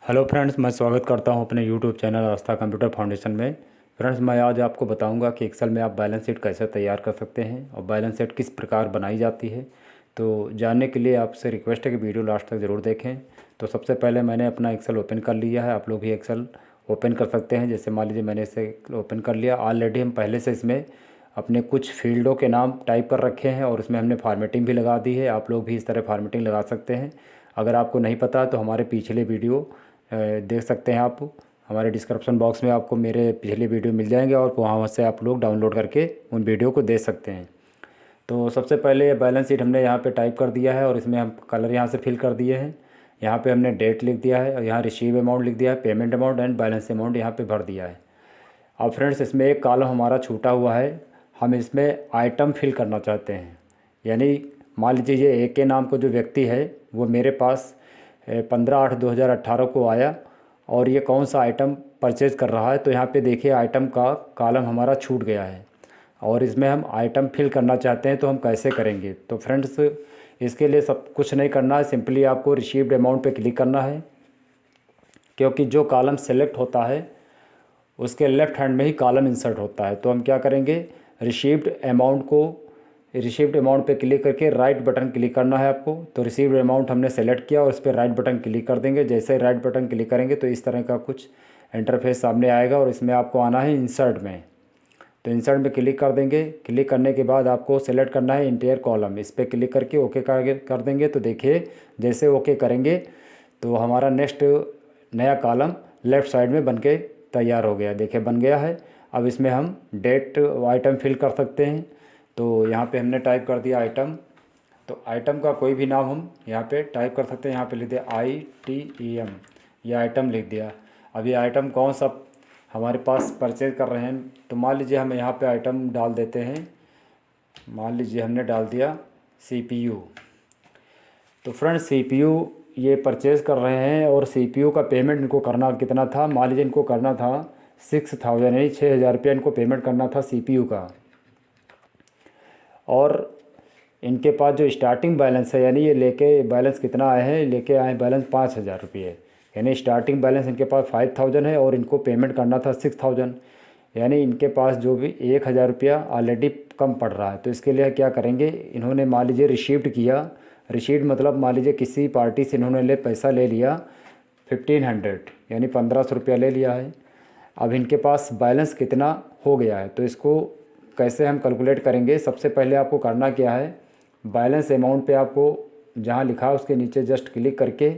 Hello friends, मैं स्वागत करता हूं अपने यूट्यूब चैनल आस्था कंप्यूटर फाउंडेशन में। फ्रेंड्स, मैं आज आपको बताऊंगा कि एक्सेल में आप बैलेंस शीट कैसे तैयार कर सकते हैं और बैलेंस शीट किस प्रकार बनाई जाती है। तो जानने के लिए आपसे रिक्वेस्ट है कि वीडियो लास्ट तक ज़रूर देखें। तो सबसे पहले मैंने अपना एक्सेल ओपन कर लिया है। आप लोग भी एक्सेल ओपन कर सकते हैं। जैसे मान लीजिए मैंने इसे ओपन कर लिया। ऑलरेडी हम पहले से इसमें अपने कुछ फील्डों के नाम टाइप कर रखे हैं और इसमें हमने फार्मेटिंग भी लगा दी है। आप लोग भी इस तरह फार्मेटिंग लगा सकते हैं। अगर आपको नहीं पता तो हमारे पिछले वीडियो देख सकते हैं आप। हमारे डिस्क्रिप्शन बॉक्स में आपको मेरे पिछले वीडियो मिल जाएंगे और वहाँ से आप लोग डाउनलोड करके उन वीडियो को देख सकते हैं। तो सबसे पहले बैलेंस शीट हमने यहाँ पे टाइप कर दिया है और इसमें हम कलर यहाँ से फिल कर दिए हैं। यहाँ पे हमने डेट लिख दिया है और यहाँ रिसीव अमाउंट लिख दिया है, payment amount and balance amount यहाँ पे भर दिया है। अब फ्रेंड्स, इसमें एक कॉलम हमारा छूटा हुआ है। हम इसमें आइटम फिल करना चाहते हैं। यानी मान लीजिए ये ए के नाम को जो व्यक्ति है वो मेरे पास 15/8/2018 को आया और ये कौन सा आइटम परचेज़ कर रहा है। तो यहाँ पे देखिए आइटम का कॉलम हमारा छूट गया है और इसमें हम आइटम फिल करना चाहते हैं। तो हम कैसे करेंगे? तो फ्रेंड्स, इसके लिए सब कुछ नहीं करना है, सिंपली आपको रिसीव्ड अमाउंट पे क्लिक करना है। क्योंकि जो कॉलम सेलेक्ट होता है उसके लेफ़्ट हैंड में ही कॉलम इंसर्ट होता है। तो हम क्या करेंगे, रिसीव्ड अमाउंट पे क्लिक करके राइट बटन क्लिक करना है आपको। तो रिसीव्ड अमाउंट हमने सेलेक्ट किया और इस पर राइट बटन क्लिक कर देंगे। जैसे ही राइट बटन क्लिक करेंगे तो इस तरह का कुछ इंटरफेस सामने आएगा और इसमें आपको आना है इंसर्ट में। तो इंसर्ट में क्लिक कर देंगे। क्लिक करने के बाद आपको सेलेक्ट करना है इंटायर कॉलम। इस पर क्लिक करके ओके कर देंगे। तो देखिए जैसे ओके करेंगे तो हमारा नेक्स्ट नया कॉलम लेफ़्ट साइड में बन के तैयार हो गया। देखिए बन गया है। अब इसमें हम डेट आइटम फिल कर सकते हैं। तो यहाँ पे हमने टाइप कर दिया आइटम। तो आइटम का कोई भी नाम हम यहाँ पे टाइप कर सकते हैं। यहाँ पे लिख दिया ITEM, ये आइटम लिख दिया। अब ये आइटम कौन सा हमारे पास परचेज कर रहे हैं, तो मान लीजिए हम यहाँ पे आइटम डाल देते हैं। मान लीजिए हमने डाल दिया CPU। तो फ्रेंड्स, CPU ये परचेज़ कर रहे हैं और CPU का पेमेंट इनको करना कितना था, मान लीजिए इनको करना था 6000 यानी 6000 रुपया इनको पेमेंट करना था CPU का। और इनके पास जो स्टार्टिंग बैलेंस है, यानी ये लेके बैलेंस कितना आए हैं, लेके आए बैलेंस 5000 रुपये। यानी स्टार्टिंग बैलेंस इनके पास 5000 है और इनको पेमेंट करना था 6000। यानी इनके पास जो भी 1000 रुपया ऑलरेडी कम पड़ रहा है। तो इसके लिए क्या करेंगे, इन्होंने मान लीजिए रिसीव्ड किया। रिसीव्ड मतलब मान लीजिए किसी पार्टी से इन्होंने पैसा ले लिया 1500 यानी 1500 रुपया ले लिया है। अब इनके पास बैलेंस कितना हो गया है, तो इसको कैसे हम कैलकुलेट करेंगे। सबसे पहले आपको करना क्या है, बैलेंस अमाउंट पे आपको जहाँ लिखा है उसके नीचे जस्ट क्लिक करके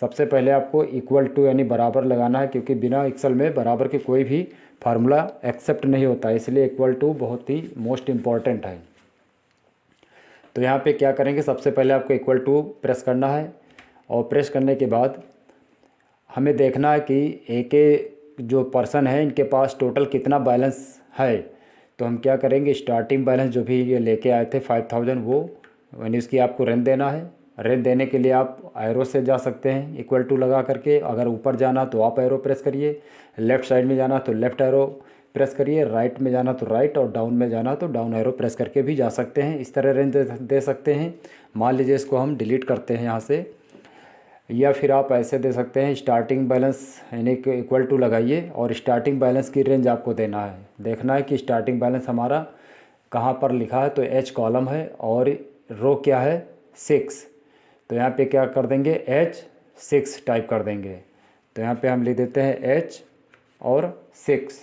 सबसे पहले आपको इक्वल टू यानी बराबर लगाना है। क्योंकि बिना एक्सेल में बराबर के कोई भी फार्मूला एक्सेप्ट नहीं होता है, इसलिए इक्वल टू बहुत ही मोस्ट इम्पॉर्टेंट है। तो यहाँ पे क्या करेंगे, सबसे पहले आपको इक्वल टू प्रेस करना है और प्रेस करने के बाद हमें देखना है कि एक जो पर्सन है इनके पास टोटल कितना बैलेंस है। तो हम क्या करेंगे, स्टार्टिंग बैलेंस जो भी ये लेके आए थे 5000 वो यानी उसकी आपको रेंज देना है। रेंज देने के लिए आप एरो से जा सकते हैं इक्वल टू लगा करके। अगर ऊपर जाना तो आप एरो प्रेस करिए, लेफ़्ट साइड में जाना तो लेफ़्ट एरो प्रेस करिए, राइट में जाना तो राइट और डाउन में जाना तो डाउन एरो प्रेस करके भी जा सकते हैं। इस तरह रेंज दे सकते हैं। मान लीजिए इसको हम डिलीट करते हैं यहाँ से, या फिर आप ऐसे दे सकते हैं स्टार्टिंग बैलेंस यानी कि इक्वल टू लगाइए और स्टार्टिंग बैलेंस की रेंज आपको देना है। देखना है कि स्टार्टिंग बैलेंस हमारा कहाँ पर लिखा है। तो H कॉलम है और रो क्या है 6। तो यहाँ पे क्या कर देंगे H6 टाइप कर देंगे। तो यहाँ पे हम लिख देते हैं H और 6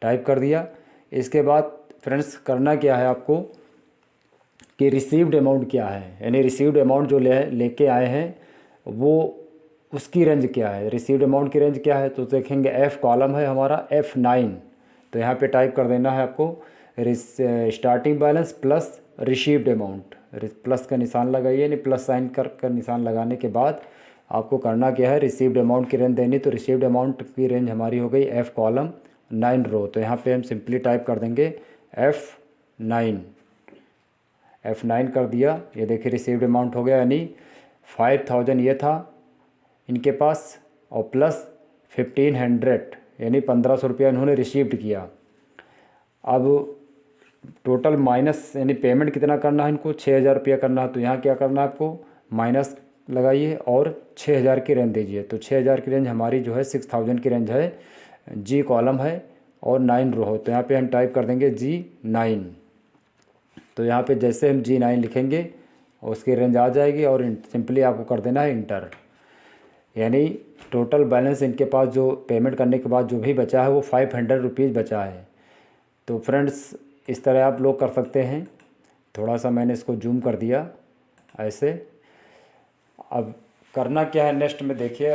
टाइप कर दिया। इसके बाद फ्रेंड्स करना क्या है आपको कि रिसीव्ड अमाउंट क्या है, यानी रिसीव्ड अमाउंट जो लेके आए हैं वो उसकी रेंज क्या है, रिसीव्ड अमाउंट की रेंज क्या है। तो देखेंगे F कॉलम है हमारा F9। तो यहाँ पे टाइप कर देना है आपको starting balance plus received amount. Plus का निशान लगाइए, यानी प्लस साइन कर निशान लगाने के बाद आपको करना क्या है, रिसीव्ड अमाउंट की रेंज देनी। तो रिसीव्ड अमाउंट की रेंज हमारी हो गई F कॉलम 9 रो। तो यहाँ पे हम सिंपली टाइप कर देंगे F9 कर दिया। ये देखिए रिसीव्ड अमाउंट हो गया, यानी 5000 ये था इनके पास और प्लस 1500 यानी 1500 रुपया इन्होंने रिसीव्ड किया। अब टोटल माइनस यानी पेमेंट कितना करना है इनको 6000 रुपया करना है। तो यहाँ क्या करना है आपको माइनस लगाइए और 6000 की रेंज दीजिए। तो 6000 की रेंज हमारी जो है 6000 की रेंज है, जी कॉलम है और 9 रो हो। तो यहाँ पे हम टाइप कर देंगे G9। तो यहाँ पे जैसे हम G9 लिखेंगे उसकी रेंज आ जाएगी और सिंपली आपको कर देना है इंटर। यानी टोटल बैलेंस इनके पास जो पेमेंट करने के बाद जो भी बचा है वो 500 रुपीज़ बचा है। तो फ्रेंड्स इस तरह आप लोग कर सकते हैं। थोड़ा सा मैंने इसको जूम कर दिया ऐसे। अब करना क्या है नेक्स्ट में देखिए,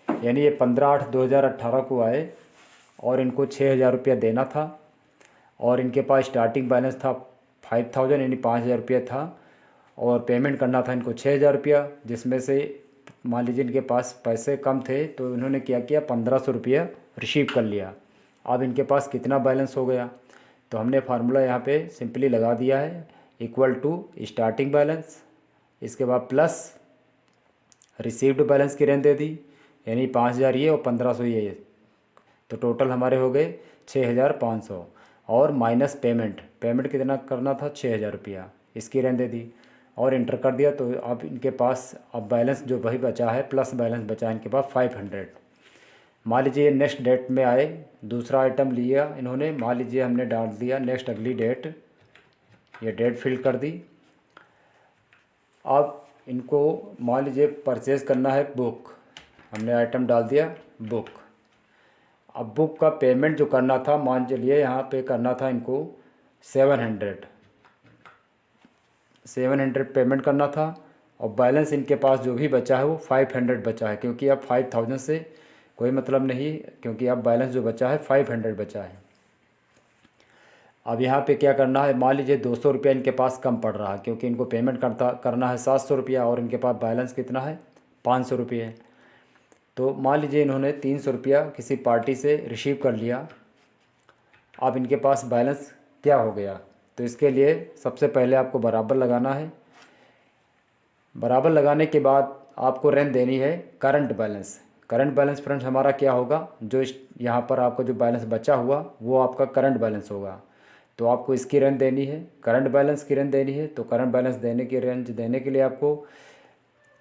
यानी ये 15/8/2018 को आए और इनको 6000 रुपया देना था और इनके पास स्टार्टिंग बैलेंस था 5000 यानी 5000 रुपया था और पेमेंट करना था इनको 6000 रुपया, जिसमें से मान लीजिए इनके पास पैसे कम थे तो इन्होंने क्या किया 1500 रुपया रिसीव कर लिया। अब इनके पास कितना बैलेंस हो गया, तो हमने फार्मूला यहाँ पे सिंपली लगा दिया है, इक्वल टू स्टार्टिंग बैलेंस, इसके बाद प्लस रिसीव्ड बैलेंस की रेंज दे दी, यानी 5000 ये और 1500 ये, तो टोटल हमारे हो गए 6500 और माइनस पेमेंट कितना करना था 6000 रुपया, इसकी रेंज दे दी और इंटर कर दिया। तो अब इनके पास अब बैलेंस जो वही बचा है प्लस बैलेंस बचा है इनके पास 500। मान लीजिए नेक्स्ट डेट में आए, दूसरा आइटम लिया इन्होंने, मान लीजिए हमने डाल दिया नेक्स्ट अगली डेट, ये डेट फिल कर दी। अब इनको मान लीजिए परचेज़ करना है बुक, हमने आइटम डाल दिया बुक। अब बुक का पेमेंट जो करना था मान चलिए यहाँ पे करना था इनको 700 पेमेंट करना था और बैलेंस इनके पास जो भी बचा है वो 500 बचा है, क्योंकि अब 5000 से कोई मतलब नहीं, क्योंकि अब बैलेंस जो बचा है 500 बचा है। अब यहाँ पे क्या करना है, मान लीजिए 200 रुपया इनके पास कम पड़ रहा है, क्योंकि इनको पेमेंट करना है 700 रुपया और इनके पास बैलेंस कितना है 500 रुपये। तो मान लीजिए इन्होंने 300 रुपया किसी पार्टी से रिसीव कर लिया। अब इनके पास बैलेंस क्या हो गया, तो इसके लिए सबसे पहले आपको बराबर लगाना है। बराबर लगाने के बाद आपको रेंज देनी है करंट बैलेंस फ्रेंड्स हमारा क्या होगा, जो यहाँ पर आपका जो बैलेंस बचा हुआ वो आपका करंट बैलेंस होगा। तो आपको इसकी रेंज देनी है, करंट बैलेंस की रेंज देनी है। तो करंट बैलेंस देने की रेंज देने के लिए आपको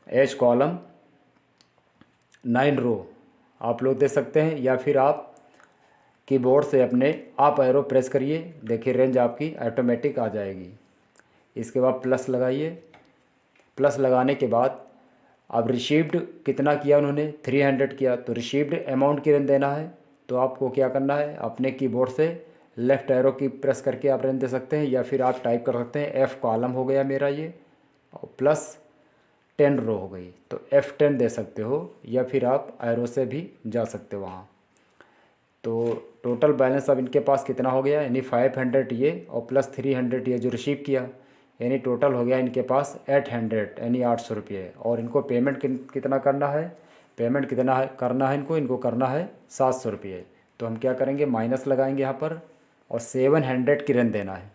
एच कॉलम 9 रो आप लोग दे सकते हैं, या फिर आप कीबोर्ड से अपने आप एरो प्रेस करिए, देखिए रेंज आपकी ऑटोमेटिक आ जाएगी। इसके बाद प्लस लगाइए। प्लस लगाने के बाद अब रिसीव्ड कितना किया उन्होंने 300 किया, तो रिसीव्ड अमाउंट की रेंज देना है। तो आपको क्या करना है, अपने कीबोर्ड से लेफ़्ट एरो की प्रेस करके आप रेंज दे सकते हैं, या फिर आप टाइप कर सकते हैं एफ़ कॉलम हो गया मेरा ये और प्लस 10 रो हो गई, तो F10 दे सकते हो, या फिर आप एरो से भी जा सकते हो वहाँ। तो टोटल बैलेंस अब इनके पास कितना हो गया, यानी 500 ये और प्लस 300 ये जो रिसीव किया, यानी टोटल हो गया इनके पास 800 यानी 800 रुपये। और इनको पेमेंट कितना करना है, करना है इनको करना है 700 रुपये। तो हम क्या करेंगे, माइनस लगाएंगे यहाँ पर और 700 की रेंज देना है।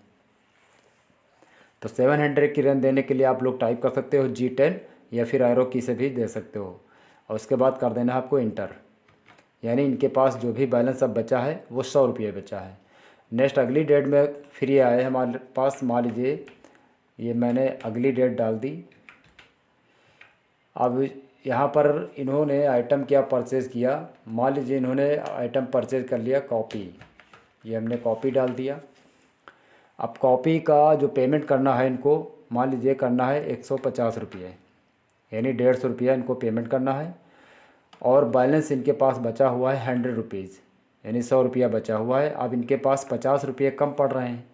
तो 700 की रेंज देने के लिए आप लोग टाइप कर सकते हो G10 या फिर एरो की से भी दे सकते हो, और उसके बाद कर देना है आपको इंटर। यानी इनके पास जो भी बैलेंस अब बचा है वो 100 रुपये बचा है। नेक्स्ट अगली डेट में फिर ये आए हमारे पास, मान लीजिए ये मैंने अगली डेट डाल दी। अब यहाँ पर इन्होंने आइटम क्या परचेज़ किया, मान लीजिए इन्होंने आइटम परचेज़ कर लिया कॉपी, ये हमने कॉपी डाल दिया। अब कॉपी का जो पेमेंट करना है इनको मान लीजिए करना है 150 रुपये, यानी 150 रुपया इनको पेमेंट करना है। और बैलेंस इनके पास बचा हुआ है 100 रुपीज़, यानी 100 रुपया बचा हुआ है। अब इनके पास 50 रुपये कम पड़ रहे हैं।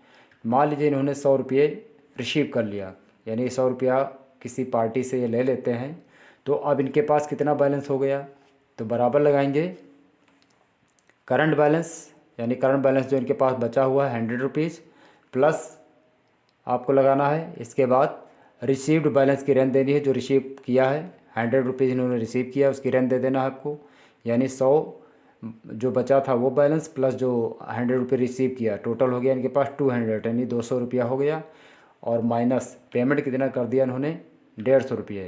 मान लीजिए इन्होंने 100 रुपये रिसीव कर लिया, यानी 100 रुपया किसी पार्टी से ये ले लेते हैं। तो अब इनके पास कितना बैलेंस हो गया, तो बराबर लगाएंगे करंट बैलेंस, यानी करंट बैलेंस जो इनके पास बचा हुआ है 100 रुपीज़ प्लस आपको लगाना है। इसके बाद रिसीव्ड बैलेंस की रेंज देनी है, जो रिसीव किया है 100 रुपीज़ इन्होंने रिसीव किया उसकी रेंज दे देना है आपको, यानी 100 जो बचा था वो बैलेंस प्लस जो 100 रुपये रिसीव किया, टोटल हो गया इनके पास 200 यानी 200 रुपया हो गया। और माइनस पेमेंट कितना कर दिया इन्होंने 150 रुपये,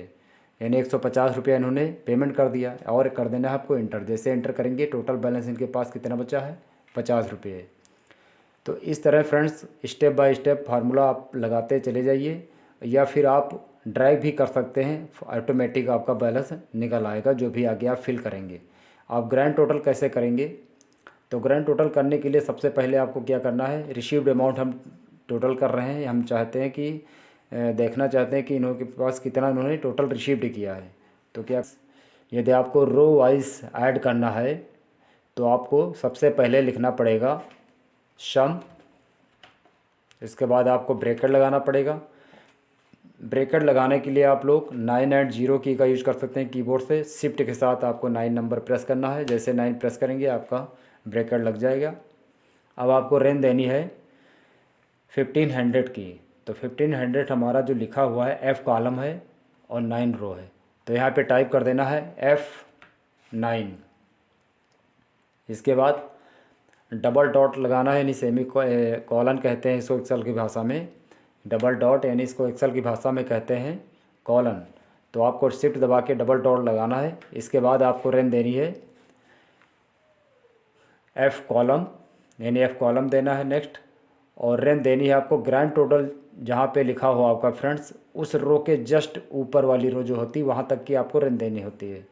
यानी 150 रुपया इन्होंने पेमेंट कर दिया और कर देना है आपको इंटर। जैसे इंटर करेंगे टोटल बैलेंस इनके पास कितना बचा है 50 रुपये। तो इस तरह friends step by step formula आप लगाते चले जाइए, या फिर आप ड्रैग भी कर सकते हैं, ऑटोमेटिक आपका बैलेंस निकल आएगा जो भी आगे आप फिल करेंगे। आप ग्रैंड टोटल कैसे करेंगे? तो ग्रैंड टोटल करने के लिए सबसे पहले आपको क्या करना है, रिसीव्ड अमाउंट हम टोटल कर रहे हैं, हम चाहते हैं कि देखना चाहते हैं कि इन्होंने के पास कितना इन्होंने टोटल रिसीव्ड किया है। तो क्या यदि आपको रो वाइज ऐड करना है तो आपको सबसे पहले लिखना पड़ेगा सम, इसके बाद आपको ब्रैकेट लगाना पड़ेगा। ब्रैकेट लगाने के लिए आप लोग 980 की का यूज़ कर सकते हैं कीबोर्ड से, शिफ्ट के साथ आपको 9 नंबर प्रेस करना है। जैसे 9 प्रेस करेंगे आपका ब्रैकेट लग जाएगा। अब आपको रेंज देनी है 1500 की। तो 1500 हमारा जो लिखा हुआ है F कॉलम है और 9 रो है, तो यहाँ पे टाइप कर देना है F9। इसके बाद डबल डॉट लगाना है, यानी सेमी कॉलन कहते हैं इसको एक्सेल की भाषा में, डबल डॉट यानी इसको एक्सेल की भाषा में कहते हैं कॉलन। तो आपको शिफ्ट दबा के डबल डॉट लगाना है। इसके बाद आपको रेंज देनी है F कॉलम, यानी F कॉलम देना है नेक्स्ट, और रेंज देनी है आपको ग्रैंड टोटल जहाँ पे लिखा हो आपका फ्रेंड्स, उस रो के जस्ट ऊपर वाली रो जो होती है वहाँ तक की आपको रेंज देनी होती है।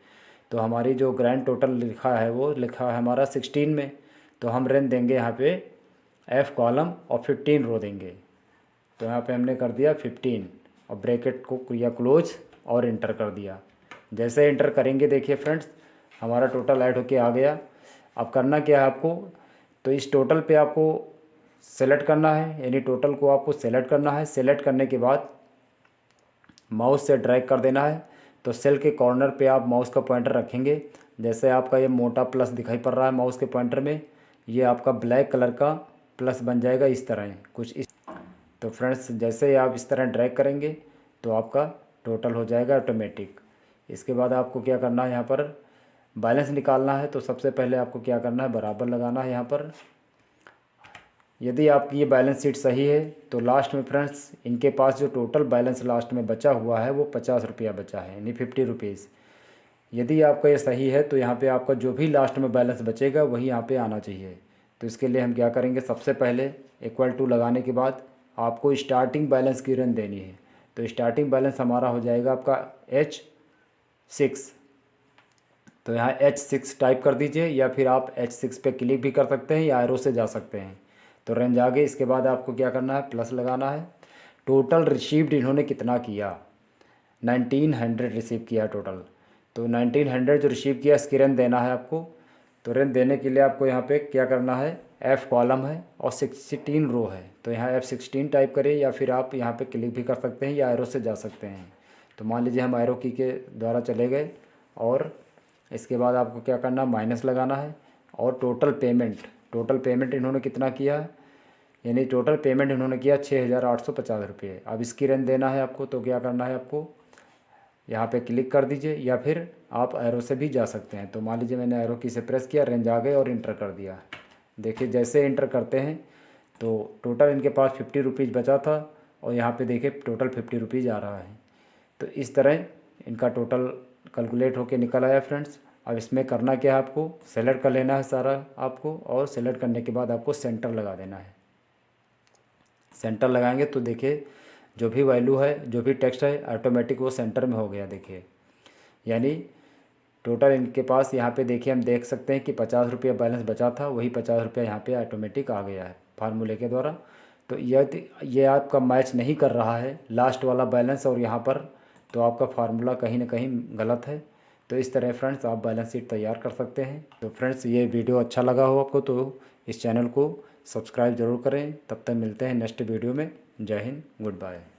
तो हमारी जो ग्रैंड टोटल लिखा है वो लिखा है हमारा 16 में, तो हम रेंज देंगे यहाँ पे F कॉलम और 15 रो देंगे। तो यहाँ पे हमने कर दिया 15 और ब्रैकेट को किया क्लोज और इंटर कर दिया। जैसे इंटर करेंगे देखिए फ्रेंड्स हमारा टोटल ऐड होके आ गया। अब करना क्या है आपको, तो इस टोटल पे आपको सेलेक्ट करना है, यानी टोटल को आपको सेलेक्ट करना है। सेलेक्ट करने के बाद माउस से ड्रैग कर देना है। तो सेल के कॉर्नर पे आप माउस का पॉइंटर रखेंगे। जैसे आपका ये मोटा प्लस दिखाई पड़ रहा है माउस के पॉइंटर में, ये आपका ब्लैक कलर का प्लस बन जाएगा इस तरह कुछ इस। तो फ्रेंड्स जैसे ही आप इस तरह ड्रैग करेंगे तो आपका टोटल हो जाएगा ऑटोमेटिक। इसके बाद आपको क्या करना है, यहाँ पर बैलेंस निकालना है। तो सबसे पहले आपको क्या करना है, बराबर लगाना है यहाँ पर। यदि आपकी ये बैलेंस शीट सही है तो लास्ट में फ्रेंड्स इनके पास जो टोटल बैलेंस लास्ट में बचा हुआ है वो 50 रुपया बचा है, यानी 50 रुपीज़। यदि आपका ये सही है तो यहाँ पे आपका जो भी लास्ट में बैलेंस बचेगा वही यहाँ पे आना चाहिए। तो इसके लिए हम क्या करेंगे, सबसे पहले इक्वल टू लगाने के बाद आपको स्टार्टिंग बैलेंस की रेंज देनी है। तो स्टार्टिंग बैलेंस हमारा हो जाएगा आपका H6। तो यहाँ H6 टाइप कर दीजिए, या फिर आप H6 पे क्लिक भी कर सकते हैं या एरो से जा सकते हैं। तो रेंज आ गई। इसके बाद आपको क्या करना है, प्लस लगाना है। टोटल रिसीव्ड इन्होंने कितना किया, 1900 रिसीव किया टोटल। तो 1900 जो रिसीव किया इसकी रेंज देना है आपको। तो रेंज देने के लिए आपको यहाँ पे क्या करना है, F कॉलम है और 16 रो है, तो यहाँ F16 टाइप करिए, या फिर आप यहाँ पे क्लिक भी कर सकते हैं या एरो से जा सकते हैं। तो मान लीजिए हम एरो की के द्वारा चले गए, और इसके बाद आपको क्या करना, माइनस लगाना है। और टोटल पेमेंट इन्होंने कितना किया, यानी टोटल पेमेंट इन्होंने किया 6850 रुपये। अब इसकी रेंज देना है आपको। तो क्या करना है आपको, यहाँ पे क्लिक कर दीजिए या फिर आप एरो से भी जा सकते हैं। तो मान लीजिए मैंने एरो की से प्रेस किया, रेंज आ गए और इंटर कर दिया। देखिए जैसे इंटर करते हैं तो टोटल इनके पास 50 रुपीज़ बचा था, और यहाँ पे देखिए टोटल 50 रुपीज़ आ रहा है। तो इस तरह इनका टोटल कैलकुलेट होके निकल आया फ्रेंड्स। अब इसमें करना क्या है, आपको सेलेक्ट कर लेना है सारा आपको, और सेलेक्ट करने के बाद आपको सेंटर लगा देना है। सेंटर लगाएंगे तो देखिए जो भी वैल्यू है, जो भी टेक्स्ट है, ऑटोमेटिक वो सेंटर में हो गया। देखिए यानी टोटल इनके पास यहाँ पे देखिए हम देख सकते हैं कि 50 रुपया बैलेंस बचा था, वही 50 रुपया यहाँ पे ऑटोमेटिक आ गया है फार्मूले के द्वारा। तो ये आपका मैच नहीं कर रहा है लास्ट वाला बैलेंस और यहाँ पर, तो आपका फार्मूला कहीं ना कहीं गलत है। तो इस तरह फ्रेंड्स आप बैलेंस शीट तैयार कर सकते हैं। तो फ्रेंड्स ये वीडियो अच्छा लगा हो आपको तो इस चैनल को सब्सक्राइब ज़रूर करें। तब तक मिलते हैं नेक्स्ट वीडियो में। जय हिंद, गुड बाय।